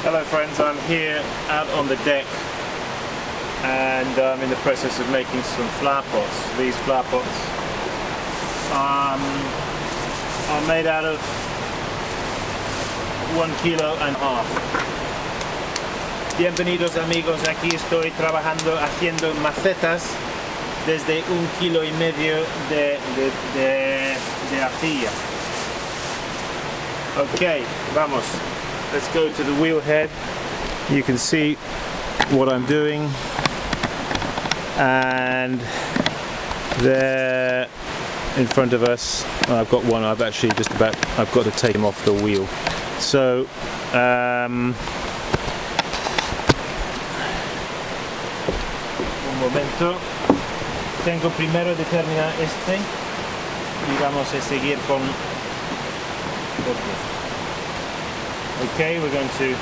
Hello friends, I'm here out on the deck and I'm in the process of making some flower pots. These flower pots are made out of 1.5 kilos. Bienvenidos amigos, aquí estoy trabajando haciendo macetas desde 1,5 kilos de arcilla. Okay, vamos. Let's go to the wheelhead. You can see what I'm doing, and there in front of us, I've got one. I've got to take him off the wheel. So un momento. Tengo primero de terminar este y vamos a seguir con otros. Okay, we're going to,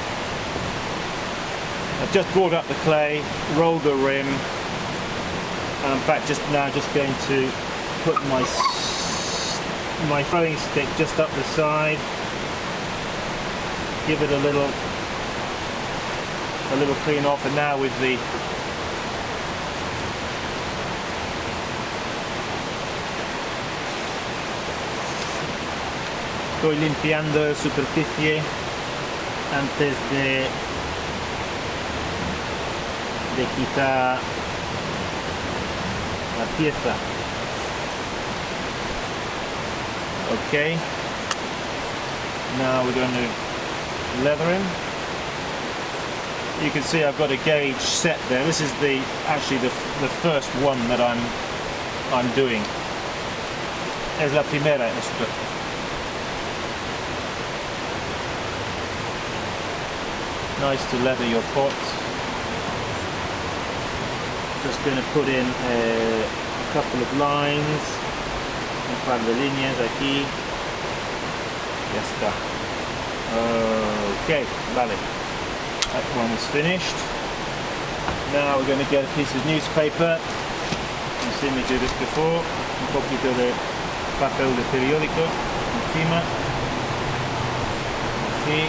I've just brought up the clay, rolled the rim, and in fact just going to put my throwing stick just up the side, give it a little clean off, and now with the estoy limpiando superficie antes de quitar la pieza. Okay, now we're going to leather him. You can see I've got a gauge set there. This is actually the first one that I'm doing. Es la primera esto. Nice to leather your pots. Just going to put in a couple of lines, un par de líneas aquí. Ya está. Okay, vale. That one is finished. Now we're going to get a piece of newspaper. You've seen me do this before. Un poquito de papel de periódico encima. Así.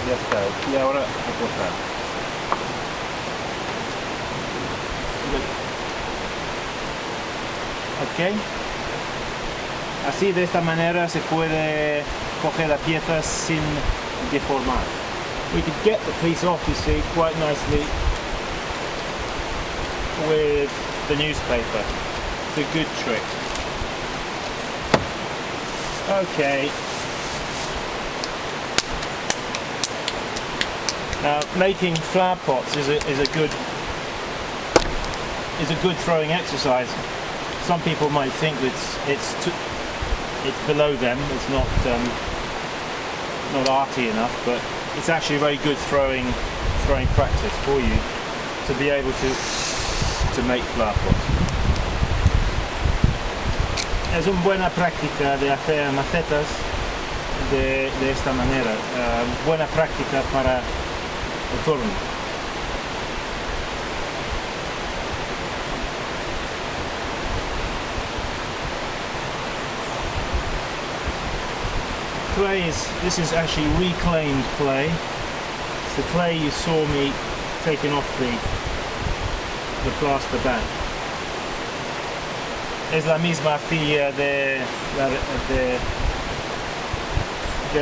Ya está, y ahora a cortar. Ok, así de esta manera se puede coger la pieza sin deformar. We could get the piece off, you see, quite nicely with the newspaper. It's a good trick. Okay. Now, making flower pots is a good throwing exercise. Some people might think it's below them. It's not arty enough, but it's actually very good throwing practice for you to be able to make flower pots. Es una buena práctica de hacer macetas de esta manera. Buena práctica para el torno. This is actually reclaimed clay. It's the clay you saw me taking off the plaster back. Es la misma arcilla de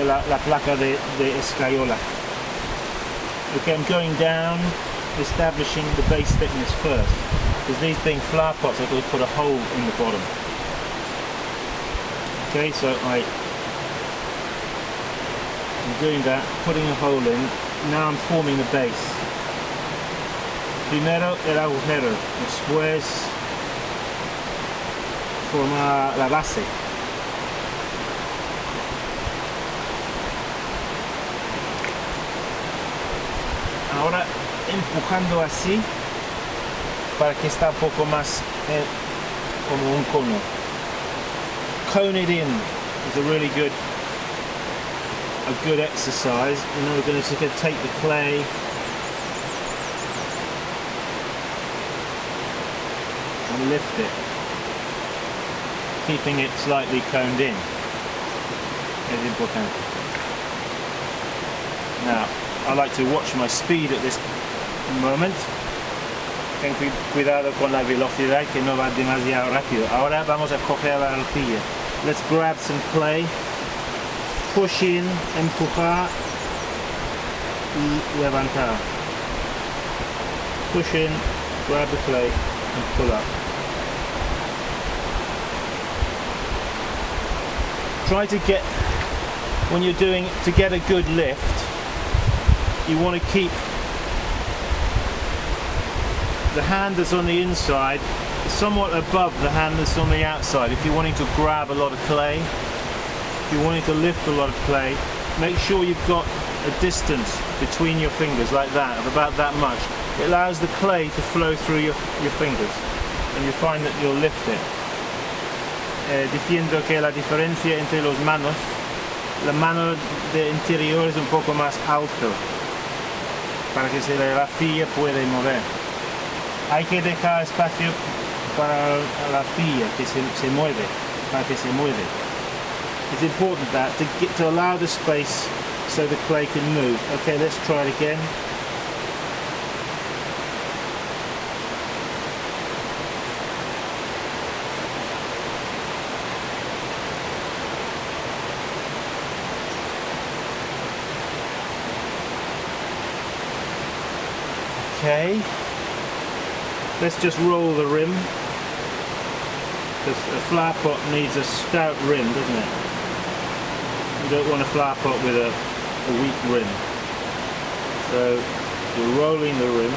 la placa de escayola. Okay, I'm going down, establishing the base thickness first, because these being flower pots, I'm going to put a hole in the bottom. Okay, so I'm doing that, putting a hole in. Now I'm forming the base. Primero el agujero, después formar la base. Ahora empujando así para que está un poco más como un cono. Cone it in is a really good exercise. And then we're going to take the clay and lift it. keeping it slightly coned in. Es importante. Now, I like to watch my speed at this moment. Ten cuidado con la velocidad, que no va demasiado rápido. Ahora vamos a coger la arcilla. Let's grab some clay, push in, empujar y levantar. Push in, grab the clay and pull up. Try to get, when you're doing, to get a good lift, you want to keep the hand that's on the inside somewhat above the hand that's on the outside. If you're wanting to grab a lot of clay, if you're wanting to lift a lot of clay, make sure you've got a distance between your fingers like that, of about that much. It allows the clay to flow through your fingers and you find that you'll lift it. Diciendo que la diferencia entre los manos, la mano de interior es un poco más alto para que se la arcilla pueda mover. Hay que dejar espacio para la arcilla que se mueve, para que se mueve. It's important that to allow the space so the clay can move. Okay, let's try it again. Okay, let's just roll the rim, because a flower pot needs a stout rim, doesn't it? You don't want a flower pot with a weak rim. So you're rolling the rim.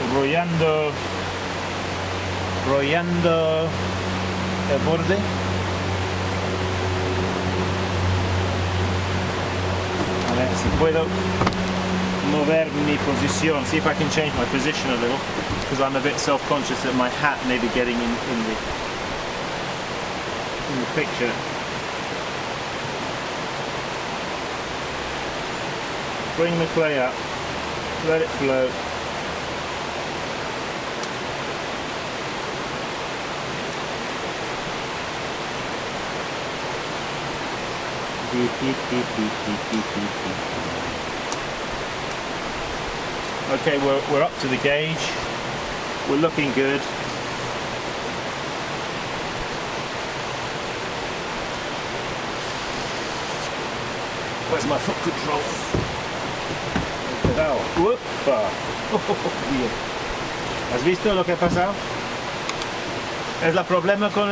Enrollando el borde. Si puedo mover mi posición, see if I can change my position a little, because I'm a bit self-conscious that my hat may be getting in the picture. Bring the clay up, let it float. Okay, we're up to the gauge. We're looking good. Where's my foot control? Upa. ¿Has visto lo que ha pasado? Es el problema con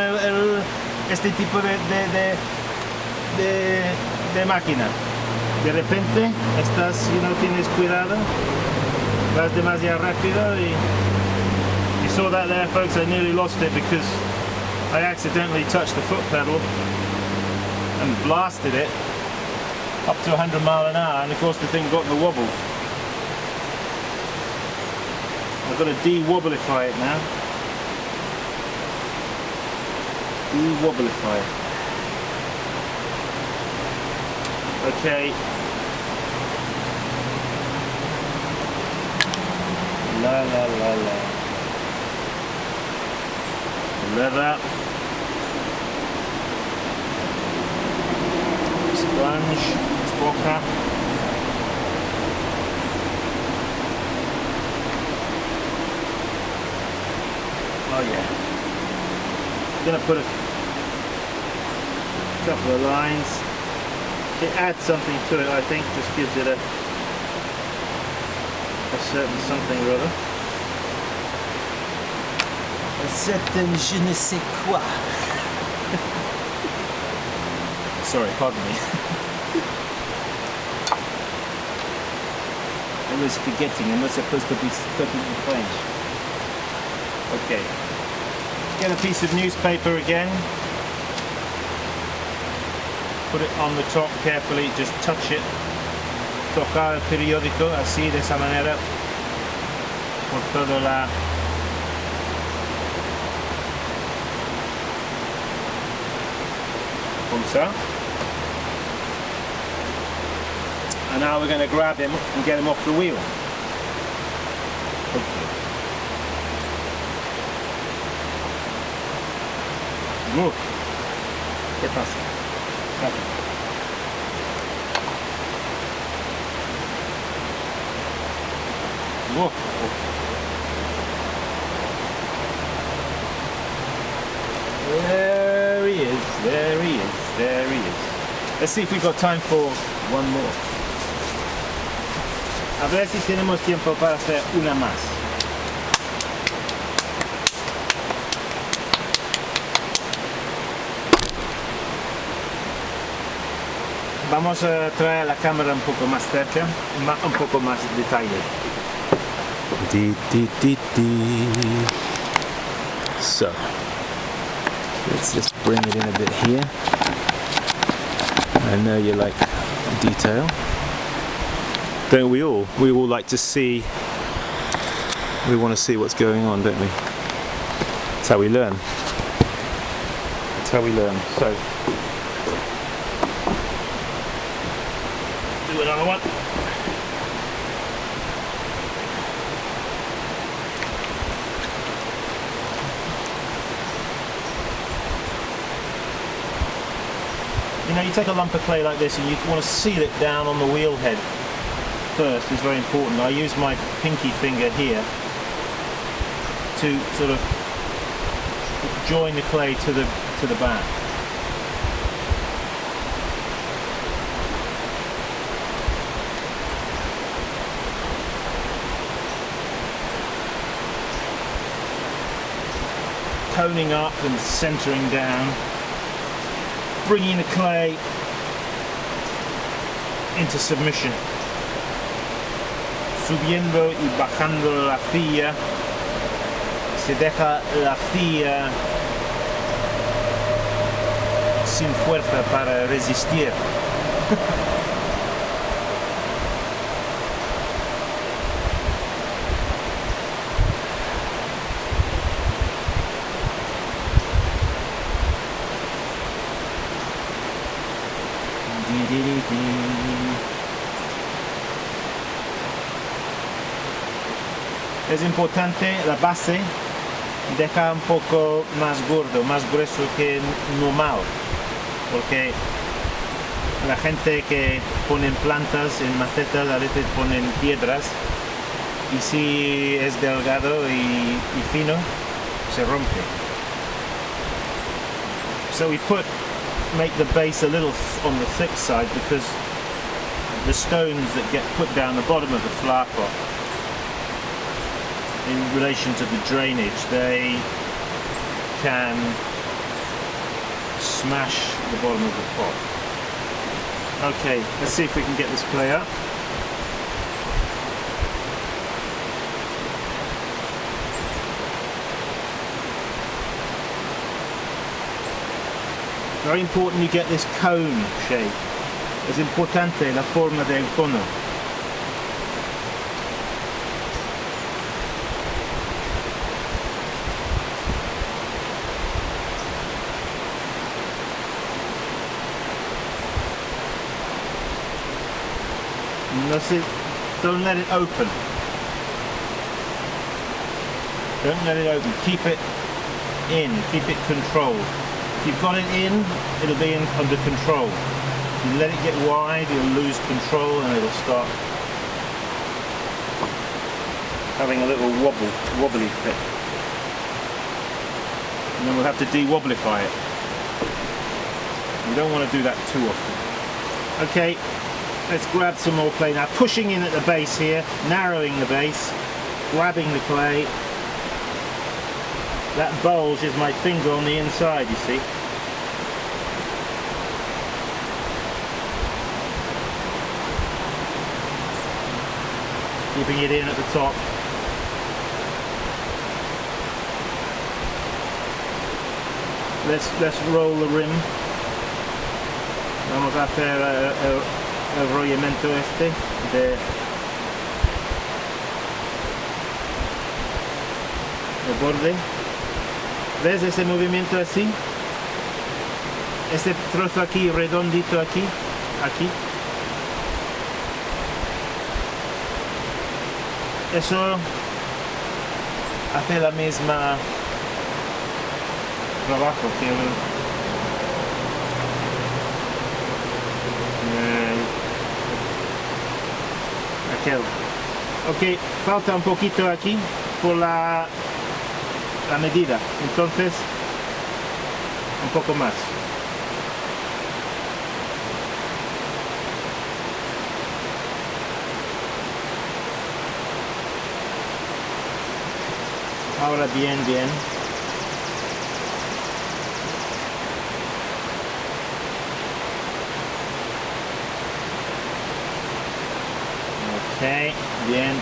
este tipo de máquina. De repente estás, si no tienes cuidado, vas demasiado rápido y you saw that there, folks. I nearly lost it because I accidentally touched the foot pedal and blasted it up to 100 miles an hour, and of course the thing got in the wobble. I've got to de-wobblify it now. De-wobblify it. Okay. La la la la. Leather. Sponge. Spoka. Oh yeah. I'm gonna put a couple of lines. It adds something to it, I think, just gives it a certain something or other. A certain je ne sais quoi. Sorry, pardon me. I was forgetting, I'm not supposed to be speaking in French. Okay. Get a piece of newspaper again. Put it on the top carefully, just touch it. Tocar el periódico así, de esa manera, por toda la... Comme ça. And now we're going to grab him and get him off the wheel. Hopefully. ¿Qué pasa? There he is, there he is, there he is. Let's see if we've got time for one more. A ver si tenemos tiempo para hacer una más. Vamos a traer la cámara un poco más cerca, un poco más detalle. So let's just bring it in a bit here. I know you like detail. Don't we all? We all like to see, we want to see what's going on, don't we? That's how we learn. That's how we learn. So Do another one. You know, you take a lump of clay like this and you want to seal it down on the wheel head first. Is very important. I use my pinky finger here to sort of join the clay to the back. Coning up and centering down, bringing the clay into submission, subiendo y bajando la arcilla, se deja la arcilla sin fuerza para resistir. Es importante la base, deja un poco más gordo, más grueso que normal, porque la gente que ponen plantas en macetas a veces ponen piedras y si es delgado y fino se rompe. So we make the base a little on the thick side because the stones that get put down the bottom of the flower pot in relation to the drainage, they can smash the bottom of the pot. Okay, let's see if we can get this clay up. Very important you get this cone shape. Es importante la forma del cono. Don't let it open. Don't let it open. Keep it in. Keep it controlled. If you've got it in, it'll be under control. If you let it get wide, you'll lose control and it'll start having a little wobbly fit. And then we'll have to de-wobblify it. You don't want to do that too often. Okay. Let's grab some more clay now, pushing in at the base here, narrowing the base, grabbing the clay. That bulge is my finger on the inside, you see. Keeping it in at the top. Let's roll the rim. Vamos a hacer el rollamiento de borde. ¿Ves ese movimiento así? Este trozo aquí redondito aquí. Eso hace la misma trabajo. Aquel. Ok, falta un poquito aquí por la medida, entonces un poco más. Ahora bien. Ok, bien.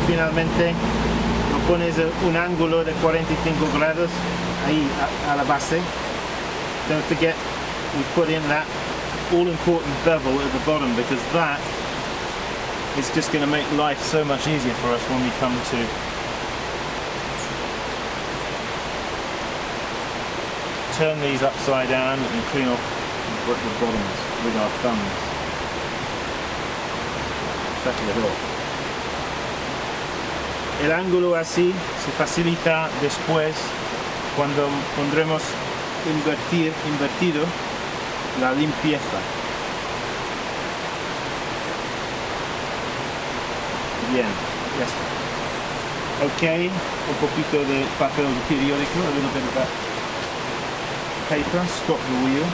Finalmente lo pones un ángulo de 45 grados ahí a la base. Don't forget we put in that all important bevel at the bottom, because that is just going to make life so much easier for us when we come to turn these upside down and clean off the bottoms with our thumbs. Settle it off. El ángulo así se facilita después cuando pondremos invertido la limpieza. Bien, ya está. Ok, un poquito de papel periódico, a little bit of that paper. Stop the wheel.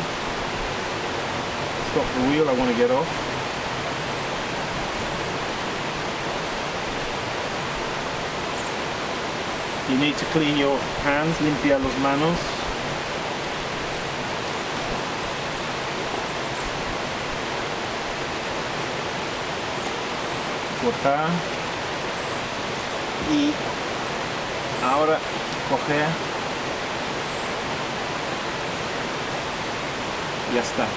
Stop the wheel, I want to get off. You need to clean your hands, limpiar las manos. Cortar. Y ahora coger. Ya está.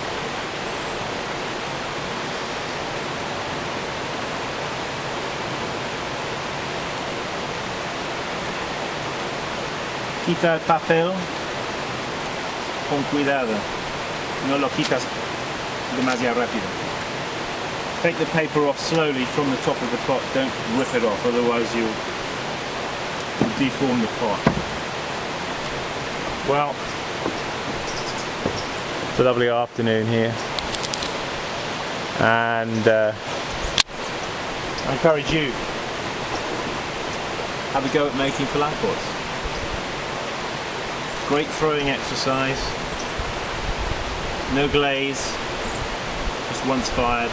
Quita el papel con cuidado, no lo quitas demasiado rápido. Take the paper off slowly from the top of the pot, don't rip it off, otherwise you'll deform the pot. Well, it's a lovely afternoon here, and I encourage you, have a go at making Flowerpots. Great throwing exercise, no glaze, just once fired.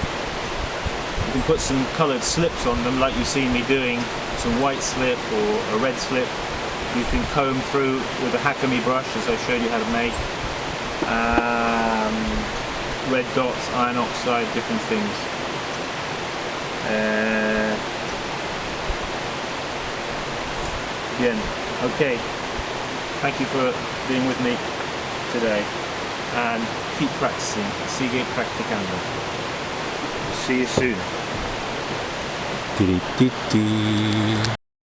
You can put some coloured slips on them like you've seen me doing, some white slip or a red slip. You can comb through with a Hakami brush, as I showed you how to make. Red dots, iron oxide, different things. Bien, okay. Thank you for being with me today, and keep practicing. Sigue practicando. See you soon.